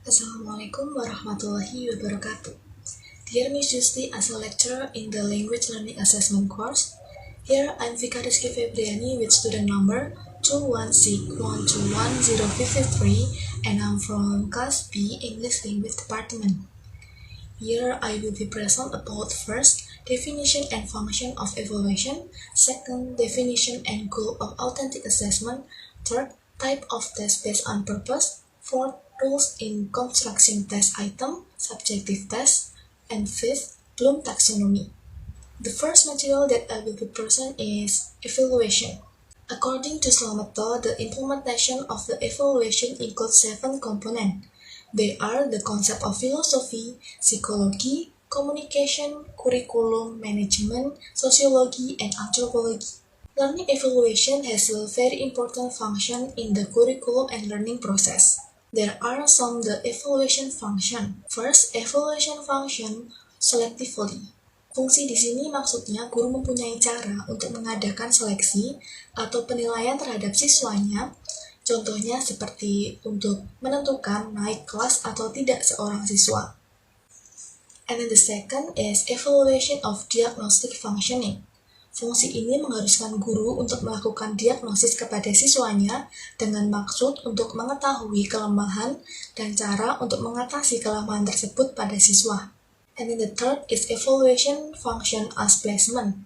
Assalamualaikum warahmatullahi wabarakatuh. Dear Miss Justi, as a lecturer in the Language Learning Assessment course, here I'm Vika Rizky Febriani with student number 216121053 and I'm from Class B English Language Department. Here I will be present about first, definition and function of evaluation, second, definition and goal of authentic assessment, third, type of test based on purpose, fourth, rules in constructing test item, subjective test, and fifth, Bloom taxonomy. The first material that I will be present is evaluation. According to Slameto, the implementation of the evaluation includes 7 components. They are the concept of philosophy, psychology, communication, curriculum, management, sociology, and anthropology. Learning evaluation has a very important function in the curriculum and learning process. There are some the evaluation function. First, evaluation function selectively. Fungsi di sini maksudnya guru mempunyai cara untuk mengadakan seleksi atau penilaian terhadap siswanya. Contohnya seperti untuk menentukan naik kelas atau tidak seorang siswa. And then the second is evaluation of diagnostic functioning. Fungsi ini mengharuskan guru untuk melakukan diagnosis kepada siswanya dengan maksud untuk mengetahui kelemahan dan cara untuk mengatasi kelemahan tersebut pada siswa. And then the third is evaluation function as placement.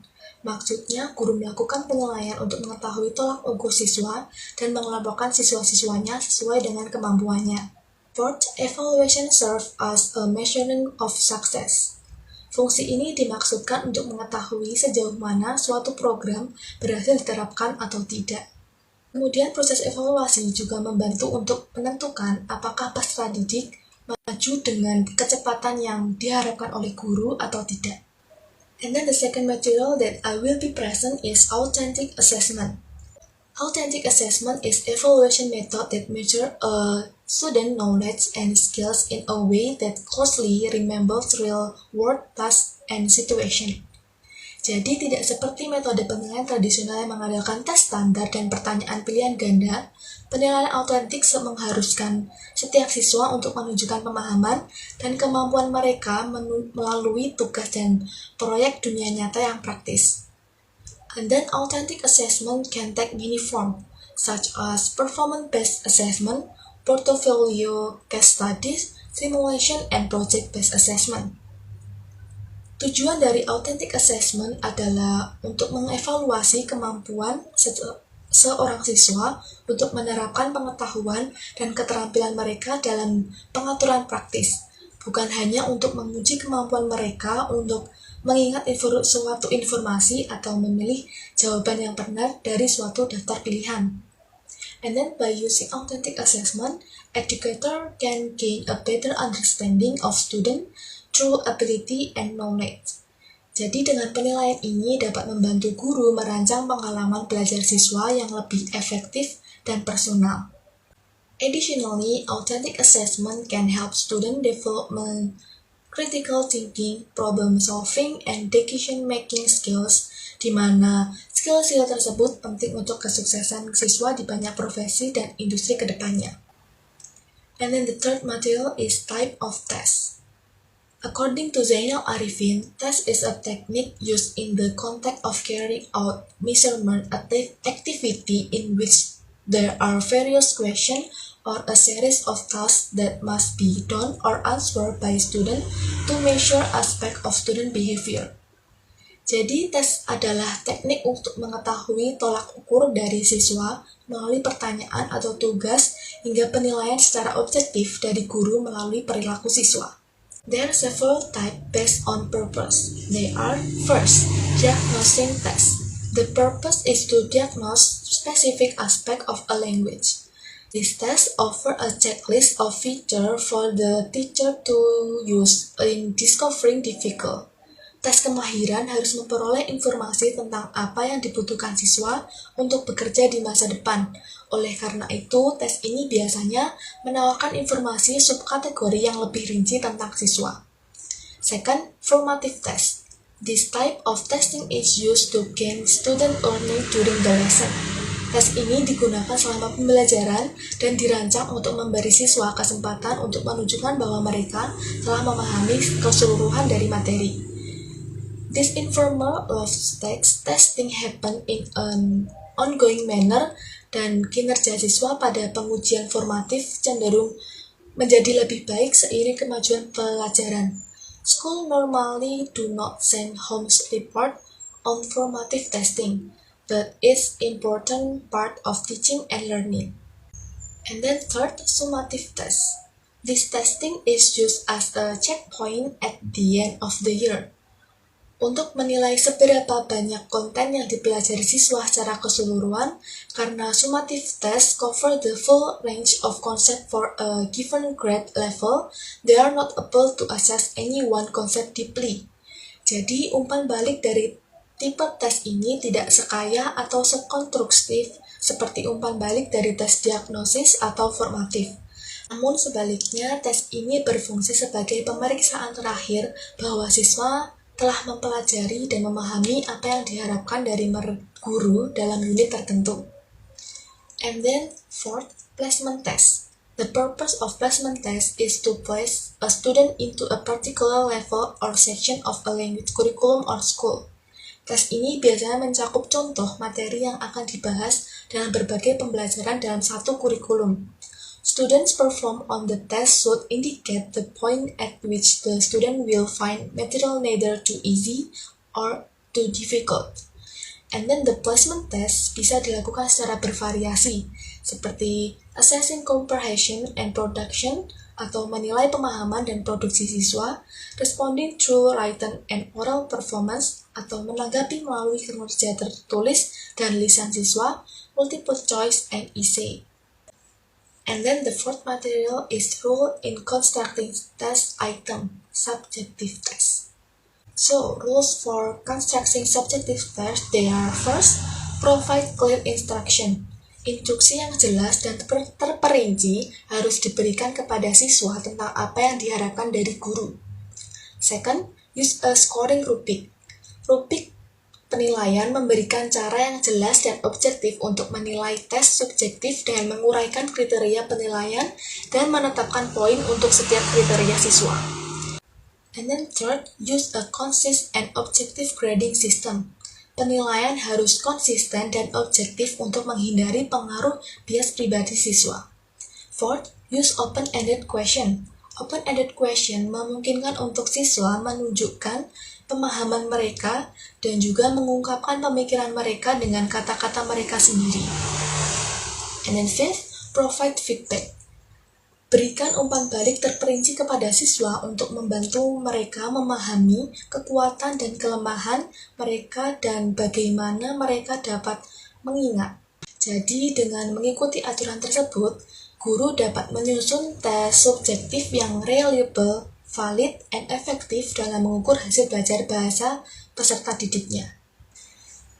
Maksudnya, guru melakukan penilaian untuk mengetahui tolak ukur siswa dan mengelompokkan siswa-siswanya sesuai dengan kemampuannya. Fourth, evaluation serves as a measurement of success. Fungsi ini dimaksudkan untuk mengetahui sejauh mana suatu program berhasil diterapkan atau tidak. Kemudian proses evaluasi juga membantu untuk menentukan apakah peserta didik maju dengan kecepatan yang diharapkan oleh guru atau tidak. And then the second material that I will be present is authentic assessment. Authentic assessment is evaluation method that measure a student knowledge and skills in a way that closely resembles real-world tasks and situation. Jadi tidak seperti metode penilaian tradisional yang mengandalkan tes standar dan pertanyaan pilihan ganda, penilaian autentik mengharuskan setiap siswa untuk menunjukkan pemahaman dan kemampuan mereka melalui tugas dan proyek dunia nyata yang praktis. And then authentic assessment can take many forms, such as performance-based assessment, portfolio case studies, simulation, and project-based assessment. Tujuan dari authentic assessment adalah untuk mengevaluasi kemampuan seorang siswa untuk menerapkan pengetahuan dan keterampilan mereka dalam pengaturan praktis, bukan hanya untuk menguji kemampuan mereka untuk mengingat suatu informasi atau memilih jawaban yang benar dari suatu daftar pilihan. And then by using authentic assessment, educator can gain a better understanding of student through ability and knowledge. Jadi dengan penilaian ini dapat membantu guru merancang pengalaman belajar siswa yang lebih efektif dan personal. Additionally, authentic assessment can help student development critical thinking, problem solving, and decision making skills, di mana skill-skill tersebut penting untuk kesuksesan siswa di banyak profesi dan industri kedepannya. And then the third material is type of test. According to Zainal Arifin, test is a technique used in the context of carrying out measurement activity in which there are various questions or a series of tasks that must be done or answered by student to measure aspect of student behavior. Jadi, tes adalah teknik untuk mengetahui tolak ukur dari siswa melalui pertanyaan atau tugas hingga penilaian secara objektif dari guru melalui perilaku siswa. There are several types based on purpose. They are, first, diagnosing test. The purpose is to diagnose specific aspect of a language. This test offers a checklist of features for the teacher to use in discovering difficult. Tes kemahiran harus memperoleh informasi tentang apa yang dibutuhkan siswa untuk bekerja di masa depan. Oleh karena itu, tes ini biasanya menawarkan informasi subkategori yang lebih rinci tentang siswa. Second, formative test. This type of testing is used to gain student learning during the lesson. Tes ini digunakan selama pembelajaran dan dirancang untuk memberi siswa kesempatan untuk menunjukkan bahwa mereka telah memahami keseluruhan dari materi. This informal low-stakes testing happen in an ongoing manner dan kinerja siswa pada pengujian formatif cenderung menjadi lebih baik seiring kemajuan pelajaran. School normally do not send home report on formative testing, but it's important part of teaching and learning. And then third, summative test. This testing is used as a checkpoint at the end of the year. Untuk menilai seberapa banyak konten yang dipelajari siswa secara keseluruhan, karena summative test cover the full range of concept for a given grade level, they are not able to assess any one concept deeply. Jadi, umpan balik dari tipe tes ini tidak sekaya atau sekonstruktif seperti umpan balik dari tes diagnosis atau formatif. Namun sebaliknya, tes ini berfungsi sebagai pemeriksaan terakhir bahwa siswa telah mempelajari dan memahami apa yang diharapkan dari guru dalam unit tertentu. And then, fourth, placement test. The purpose of placement test is to place a student into a particular level or section of a language curriculum or school. Tes ini biasanya mencakup contoh materi yang akan dibahas dalam berbagai pembelajaran dalam satu kurikulum. Students perform on the test should indicate the point at which the student will find material neither too easy or too difficult. And then the placement test bisa dilakukan secara bervariasi, seperti assessing comprehension and production, atau menilai pemahaman dan produksi siswa, responding through written and oral performance, atau menanggapi melalui kinerja tertulis dan lisan siswa, multiple choice and essay. And then the fourth material is rule in constructing test item, subjective test. So, rules for constructing subjective test, they are first, provide clear instruction. Instruksi yang jelas dan terperinci harus diberikan kepada siswa tentang apa yang diharapkan dari guru. Second, use a scoring rubric. Rubric penilaian memberikan cara yang jelas dan objektif untuk menilai tes subjektif dengan menguraikan kriteria penilaian dan menetapkan poin untuk setiap kriteria siswa. And then third, use a consistent and objective grading system. Penilaian harus konsisten dan objektif untuk menghindari pengaruh bias pribadi siswa. Fourth, use open-ended question. Open-ended question memungkinkan untuk siswa menunjukkan pemahaman mereka dan juga mengungkapkan pemikiran mereka dengan kata-kata mereka sendiri. And then fifth, provide feedback. Berikan umpan balik terperinci kepada siswa untuk membantu mereka memahami kekuatan dan kelemahan mereka dan bagaimana mereka dapat mengingat. Jadi dengan mengikuti aturan tersebut, guru dapat menyusun tes subjektif yang reliable, valid, and efektif dalam mengukur hasil belajar bahasa peserta didiknya.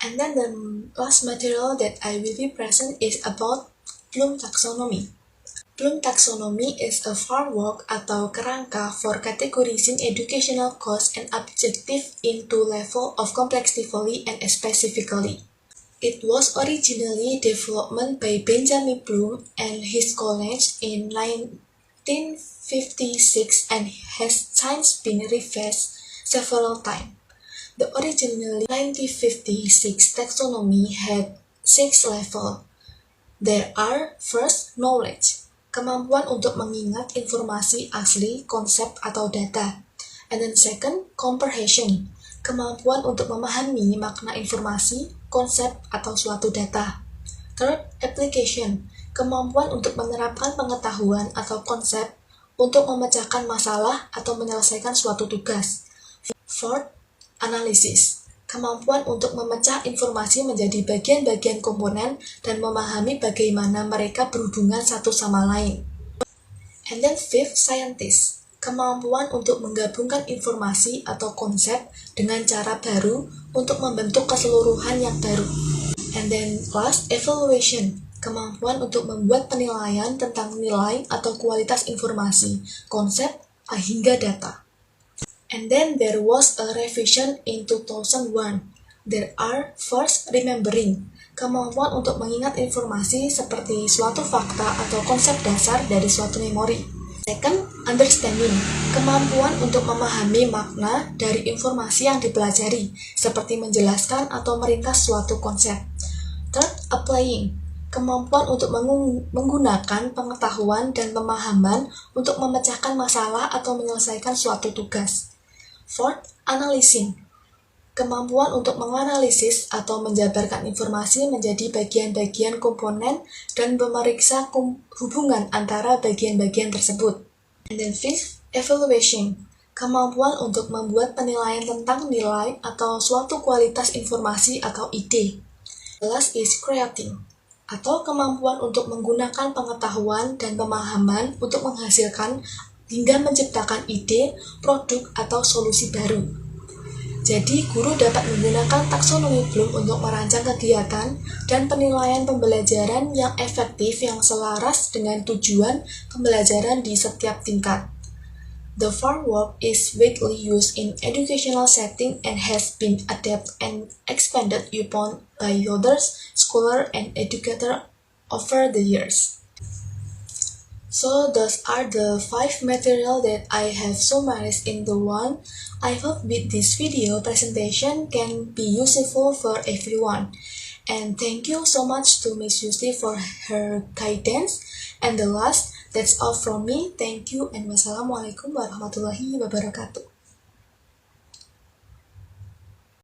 And then the last material that I will be present is about Bloom Taxonomy. Bloom Taxonomy is a framework atau kerangka for categorizing educational costs and objectives into level of complexity and specifically. It was originally developed by Benjamin Bloom and his colleagues in 1956 and has since been revised several times. The original 1956 taxonomy had 6 levels. There are first, knowledge, kemampuan untuk mengingat informasi asli, konsep, atau data. And then second, comprehension, kemampuan untuk memahami makna informasi, konsep, atau suatu data. Third, application, kemampuan untuk menerapkan pengetahuan atau konsep untuk memecahkan masalah atau menyelesaikan suatu tugas. Fourth, analysis, kemampuan untuk memecah informasi menjadi bagian-bagian komponen dan memahami bagaimana mereka berhubungan satu sama lain. And then fifth, scientist, kemampuan untuk menggabungkan informasi atau konsep dengan cara baru untuk membentuk keseluruhan yang baru. And then last, evaluation, kemampuan untuk membuat penilaian tentang nilai atau kualitas informasi, konsep, hingga data. And then there was a revision in 2001. There are first, remembering, kemampuan untuk mengingat informasi seperti suatu fakta atau konsep dasar dari suatu memori. Second, understanding, kemampuan untuk memahami makna dari informasi yang dipelajari, seperti menjelaskan atau meringkas suatu konsep. Third, applying, kemampuan untuk menggunakan pengetahuan dan pemahaman untuk memecahkan masalah atau menyelesaikan suatu tugas. Fourth, analyzing, kemampuan untuk menganalisis atau menjabarkan informasi menjadi bagian-bagian komponen dan memeriksa hubungan antara bagian-bagian tersebut. And then fifth, evaluation, kemampuan untuk membuat penilaian tentang nilai atau suatu kualitas informasi atau ide. The last is creating, atau kemampuan untuk menggunakan pengetahuan dan pemahaman untuk menghasilkan hingga menciptakan ide, produk, atau solusi baru. Jadi, guru dapat menggunakan taksonomi Bloom untuk merancang kegiatan dan penilaian pembelajaran yang efektif yang selaras dengan tujuan pembelajaran di setiap tingkat. The framework is widely used in educational setting and has been adapted and expanded upon by others, scholars, and educators over the years. So those are the 5 material that I have summarized in the one. I hope with this video presentation can be useful for everyone. And thank you so much to Miss Yusti for her guidance. And the last, that's all from me. Thank you and wassalamualaikum warahmatullahi wabarakatuh.